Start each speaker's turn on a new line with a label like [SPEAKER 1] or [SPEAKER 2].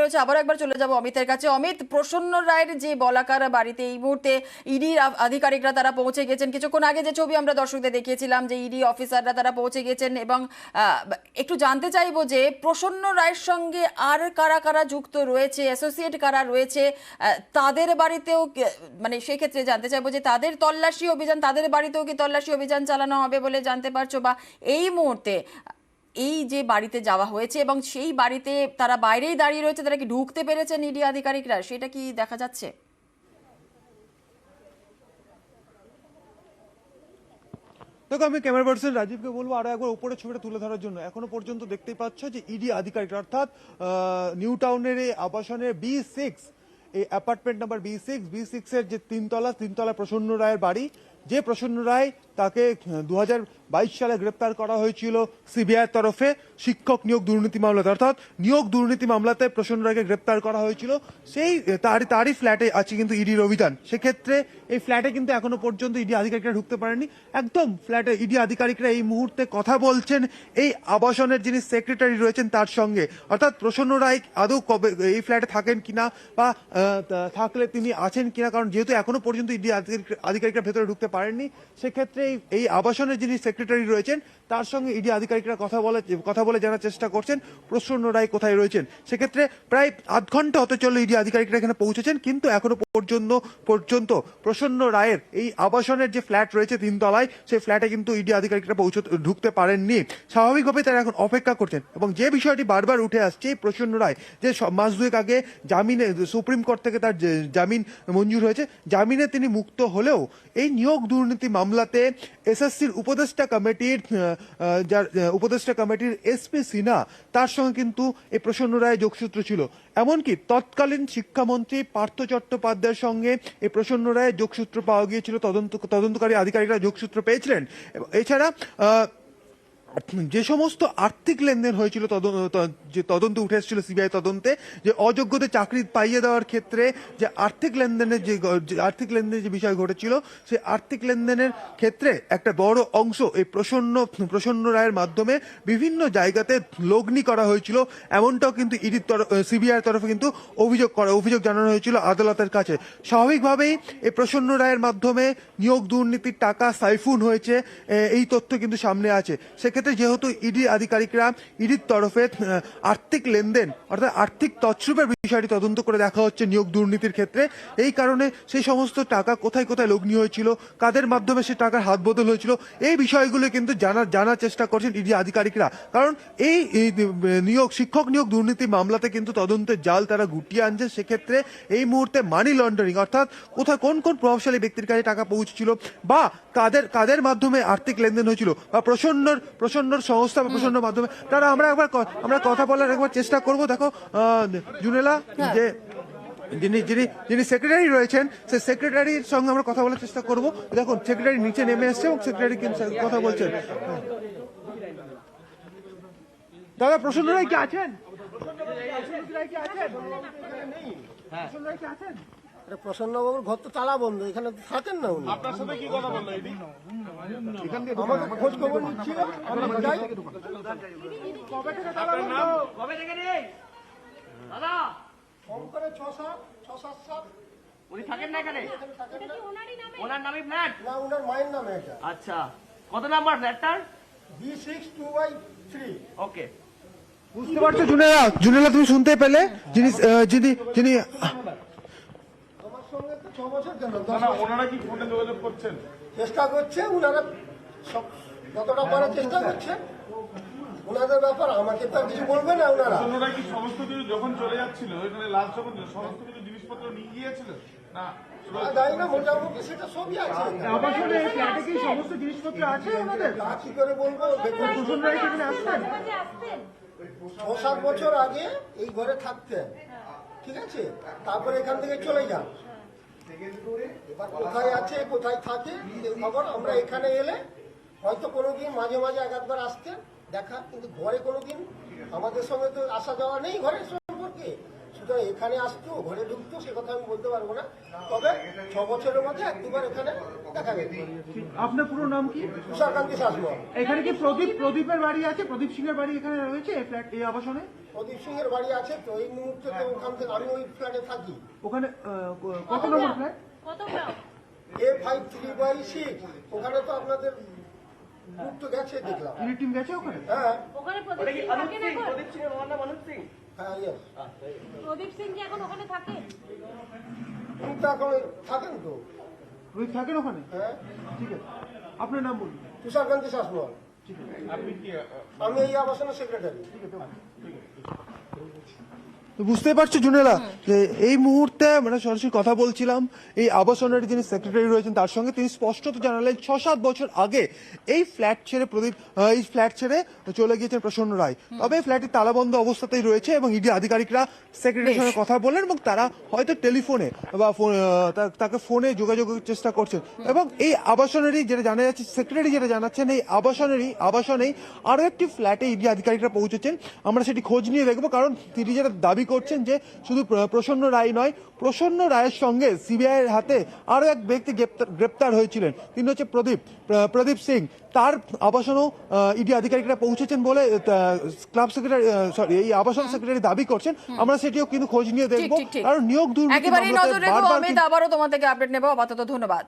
[SPEAKER 1] রয়েছে। আবার একবার চলে যাব অমিতের কাছে। অমিত, প্রসন্ন রায়ের যে বলাকার বাড়িতে এই মুহূর্তে ইডির আধিকারিকরা তারা পৌঁছে গেছেন। কিছুক্ষণ আগে যে ছবি আমরা দর্শকদের দেখিয়েছিলাম যে ইডি অফিসাররা তারা পৌঁছে গেছেন, এবং একটু জানতে চাইবো যে প্রসন্ন রায়ের সঙ্গে আর কারা কারা যুক্ত রয়েছে, অ্যাসোসিয়েট কারা রয়েছে তাদের বাড়িতেও, মানে সেই ক্ষেত্রে জানতে চাইবো যে তাদের তল্লাশি অভিযান, তাদের বাড়িতেও কি তল্লাশি অভিযান চালানো হবে বলে জানতে পারছো, বা এই মুহূর্তে এই যে বাড়িতে যাওয়া হয়েছে এবং সেই বাড়িতে তারা বাইরেই দাঁড়িয়ে রয়েছে, তারা কি ঢুকতে পেরেছেন ইডি আধিকারিকরা, সেটা কি দেখা যাচ্ছে?
[SPEAKER 2] দেখো, আমি ক্যামেরা পার্সন রাজীবকে বলবো আরো একবার উপরে ছবিটা তুলে ধরার জন্য। এখনো পর্যন্ত দেখতেই পাচ্ছ যে ইডি আধিকারিক অর্থাৎ নিউ টাউনের এই আবাসনের B6, এই অ্যাপার্টমেন্ট নাম্বার B6 এর যে তিনতলা প্রসন্ন রায়ের বাড়ি, যে প্রসন্ন রায় তাকে 2022 সালে গ্রেপ্তার করা হয়েছিল সিবিআইয়ের তরফে শিক্ষক নিয়োগ দুর্নীতি মামলাতে, অর্থাৎ নিয়োগ দুর্নীতি মামলাতে প্রসন্ন রায়কে গ্রেপ্তার করা হয়েছিল। সেই তারই ফ্ল্যাটে আছে কিন্তু ইডির অভিযান। সেক্ষেত্রে এই ফ্ল্যাটে কিন্তু এখনো পর্যন্ত ইডি আধিকারিকরা ঢুকতে পারেনি। একদম ফ্ল্যাটে ইডি আধিকারিকরা এই মুহূর্তে কথা বলছেন এই আবাসনের যিনি সেক্রেটারি রয়েছেন তার সঙ্গে, অর্থাৎ প্রসন্ন রায় আদৌ কবে এই ফ্ল্যাটে থাকেন কিনা বা থাকলে তিনি আছেন কিনা, কারণ যেহেতু এখনো পর্যন্ত ইডি আধিকারিকরা ভেতরে ঢুকতে পারেননি। সেক্ষেত্রে এই আবাসনের যিনি সেক্রেটারি রয়েছেন তার সঙ্গে ইডি আধিকারিকরা কথা বলে জানার চেষ্টা করছেন প্রসন্ন রায় কোথায় রয়েছেন। সেক্ষেত্রে প্রায় আধ ঘন্টা হতে চললো ইডি আধিকারিকরা এখানে পৌঁছেছেন, কিন্তু এখনো পর্যন্ত প্রসন্ন রায়ের এই আবাসনের যে ফ্ল্যাট রয়েছে তিনতলায়, সেই ফ্ল্যাটে কিন্তু ইডি আধিকারিকরা ঢুকতে পারেননি। স্বাভাবিকভাবে তারা এখন অপেক্ষা করছেন, এবং যে বিষয়টি বারবার উঠে আসছে প্রসন্ন রায় যে মাস দুয়েক আগে জামিনে সুপ্রিম কোর্ট থেকে তার জামিন মঞ্জুর হয়েছে, জামিনে তিনি মুক্ত হলেও এই নিয়োগ দুর্নীতি মামলাতে এসএসসির উপদেষ্টা কমিটির এসপি সিনহা, তার সঙ্গে কিন্তু এই প্রসন্ন রায় যোগসূত্র ছিল। এমনকি তৎকালীন শিক্ষামন্ত্রী পার্থ চট্টোপাধ্যায়ের সঙ্গে এই প্রসন্ন রায়ের যোগসূত্র পাওয়া গিয়েছিল, তদন্তকারী আধিকারিকরা যোগসূত্র পেয়েছিলেন। এছাড়া যে সমস্ত আর্থিক লেনদেন হয়েছিল যে তদন্ত উঠে এসেছিল সিবিআই তদন্তে, যে অযোগ্যদের চাকরি পাইয়ে দেওয়ার ক্ষেত্রে যে আর্থিক লেনদেনের যে বিষয় ঘটেছিল, সেই আর্থিক লেনদেনের ক্ষেত্রে একটা বড় অংশ এই প্রসন্ন রায়ের মাধ্যমে বিভিন্ন জায়গাতে লগ্নি করা হয়েছিল, এমনটাও কিন্তু সিবিআইয়ের তরফে কিন্তু অভিযোগ জানানো হয়েছিল আদালতের কাছে। স্বাভাবিকভাবেই এই প্রসন্ন রায়ের মাধ্যমে নিয়োগ দুর্নীতির টাকা সাইফুন হয়েছে, এই তথ্য কিন্তু সামনে আছে। সেক্ষেত্রে যেহেতু ইডি আধিকারিকরা ইডির তরফে আর্থিক লেনদেন অর্থাৎ আর্থিক তছরূপের বিষয়টি তদন্ত করে দেখা হচ্ছে নিয়োগ দুর্নীতির ক্ষেত্রে, এই কারণে সেই সমস্ত টাকা কোথায় কোথায় লগ্নি হয়েছিল, কাদের মাধ্যমে সে টাকার হাত বদল হয়েছিল, এই বিষয়গুলো কিন্তু জানার চেষ্টা করছেন ইডি আধিকারিকরা। কারণ এই শিক্ষক নিয়োগ দুর্নীতি মামলাতে কিন্তু তদন্তের জাল তারা গুটিয়ে আনছে। সেক্ষেত্রে এই মুহূর্তে মানি লন্ডারিং অর্থাৎ কোথায় কোন প্রভাবশালী ব্যক্তির কাছে টাকা পৌঁছেছিল বা কাদের মাধ্যমে আর্থিক লেনদেন হয়েছিল, বা প্রসন্নর সংস্থা বা প্রসন্নর মাধ্যমে তারা আমরা কথা বলার একবার চেষ্টা করব। দেখো জুনেলা, যে যিনি সেক্রেটারি রয়েছেন সেই সেক্রেটারির সঙ্গে আমরা কথা বলার চেষ্টা করব। দেখুন, সেক্রেটারি নিচে নেমে এসছে এবং সেক্রেটারি কথা বলছেন। দাদা, প্রসন্ন রায় কি আছেন?
[SPEAKER 3] প্রসন্নবাবুর ঘর তো তালা বন্ধ, এখানে থাকেন না উনি।
[SPEAKER 4] আপনার সাথে কি কথা বললো এখান থেকে?
[SPEAKER 3] আমাকে খোঁজ খবর নিচ্ছিল, আমরা যাই।
[SPEAKER 4] কবে থেকে নেই দাদা?
[SPEAKER 3] কম করে 6-7
[SPEAKER 4] উনি থাকেন না এখানে? ওনার নামে ফ্ল্যাট
[SPEAKER 3] না, উনার মায়ের নামে এটা।
[SPEAKER 4] আচ্ছা, কত নাম্বার ফ্ল্যাটটার?
[SPEAKER 3] B6-2/3।
[SPEAKER 4] ওকে,
[SPEAKER 2] বুঝতে পারছো জুনেলা, তুমি শুনতে পেলে? যিনি
[SPEAKER 3] আমার সঙ্গে তো 6 বছর কেন, 10
[SPEAKER 4] না
[SPEAKER 3] বছর
[SPEAKER 4] ওনারা কি ফোনে যোগাযোগ করছেন?
[SPEAKER 3] চেষ্টা করছে, উনারা সব যতটা পারার চেষ্টা করছে। ওনাদের ব্যাপার আমাকে তো আর কিছু বলবে না ওনারা।
[SPEAKER 4] ওনারা কি সমস্ত কিছু যখন চলে যাচ্ছিল এখানে লাস্ট যখন সমস্ত কিছু জিনিসপত্র নিয়ে গিয়েছিল না?
[SPEAKER 3] জানি না, মোটামুটি সেটা সবই আছে।
[SPEAKER 2] সমস্ত জিনিসপত্র আছে আমাদের,
[SPEAKER 3] তা কি করে বলবো? 6-7 বছর আগে এই ঘরে থাকতেন, ঠিক আছে, তারপরে এখান থেকে চলে যান। এবার কোথায় আছে কোথায় থাকে খবর আমরা এখানে এলে হয়তো কোনোদিন মাঝে মাঝে একবার আসতেন দেখা, কিন্তু ঘরে কোনোদিন আমাদের সঙ্গে তো আসা যাওয়া নেই ঘরের সম্পর্কে। সুতরাং এখানে আসতো, ঘরে ঢুকতো, সে কথা আমি বলতে পারবো না। তবে 6 বছরের মধ্যে 1-2বার এখানে দেখা গেছে।
[SPEAKER 2] আপনার পুরো নাম কি?
[SPEAKER 3] তুষারকান্তি শাসমল।
[SPEAKER 2] এখানে কি প্রদীপের বাড়ি আছে? প্রদীপ সিং এর বাড়ি এখানে রয়েছে এই আবাসনে?
[SPEAKER 3] প্রদীপ সিং এর বাড়ি আছে তো এই মুহূর্তে তো ওখান থেকে আমি ওই ফ্ল্যাটে থাকি
[SPEAKER 2] ওখানে কত নম্বর ফ্ল্যাট?
[SPEAKER 5] কত ব্লক?
[SPEAKER 3] A53/6 ওখানে তো আপনাদের গ্রুপ তো গেছে দেখলাম।
[SPEAKER 2] ইডি টিম গেছে ওখানে?
[SPEAKER 3] হ্যাঁ
[SPEAKER 5] ওখানে প্রদীপ সিং থাকেন এখন?
[SPEAKER 3] হ্যাঁ ইয়েস
[SPEAKER 5] প্রদীপ সিং কি এখন ওখানে থাকে?
[SPEAKER 3] উনি তো এখন থাকেন তো।
[SPEAKER 2] রোহিত থাকেন ওখানে?
[SPEAKER 3] হ্যাঁ
[SPEAKER 2] ঠিক আছে, আপনার নাম বলুন।
[SPEAKER 3] তুষারকান্তি শাসমল,
[SPEAKER 4] আপনি কি
[SPEAKER 3] আমি এই আবাসনের সেক্রেটারি।
[SPEAKER 2] তো বুঝতে পারছো জুনেলা যে এই মুহূর্তে আমরা সরাসরি কথা বলছিলাম এই আবাসনের যিনি সেক্রেটারি রয়েছেন তার সঙ্গে। তিনি স্পষ্টত জানালেন 6-7 বছর আগে এই ফ্ল্যাট ছেড়ে চলে গিয়েছেন প্রসন্ন রায়। তবে এই ফ্ল্যাটটি তালাবন্ধ অবস্থাতেই রয়েছে এবং ইডি আধিকারিকরা সেক্রেটারির সঙ্গে কথা বললেন এবং তারা হয়তো টেলিফোনে বা তাকে ফোনে যোগাযোগের চেষ্টা করছেন। এবং এই আবাসনেরই যেটা জানা যাচ্ছে, সেক্রেটারি যেটা জানাচ্ছেন, এই আবাসনেই আরো একটি ফ্ল্যাটে ইডি আধিকারিকরা পৌঁছেছেন। আমরা সেটি খোঁজ নিয়ে দেখবো, কারণ তিনি যেটা দাবি করছেন যে শুধু প্রসন্ন রায় নয়, প্রসন্ন রায়ের সঙ্গে সিবিআই এর হাতে আরো এক ব্যক্তি গ্রেপ্তার হয়েছিলেন। তিনি হচ্ছে প্রদীপ সিং। তার আবাসনও ইডি আধিকারিকরা পৌঁছেছেন বলে ক্লাব সেক্রেটারি এই আবাসন সেক্রেটারি দাবি করছেন। আমরা সেটিও কিন্তু খোঁজ নিয়ে দেখবো,
[SPEAKER 1] ঠিক।
[SPEAKER 2] কারণ নিয়োগ দুর্নীতি
[SPEAKER 1] একেবারেই
[SPEAKER 2] মামলাতে
[SPEAKER 1] নজর রেখো
[SPEAKER 2] বারবার
[SPEAKER 1] অমিত, আবারও তোমার থেকে আপডেট নেবো। আপাতত ধন্যবাদ।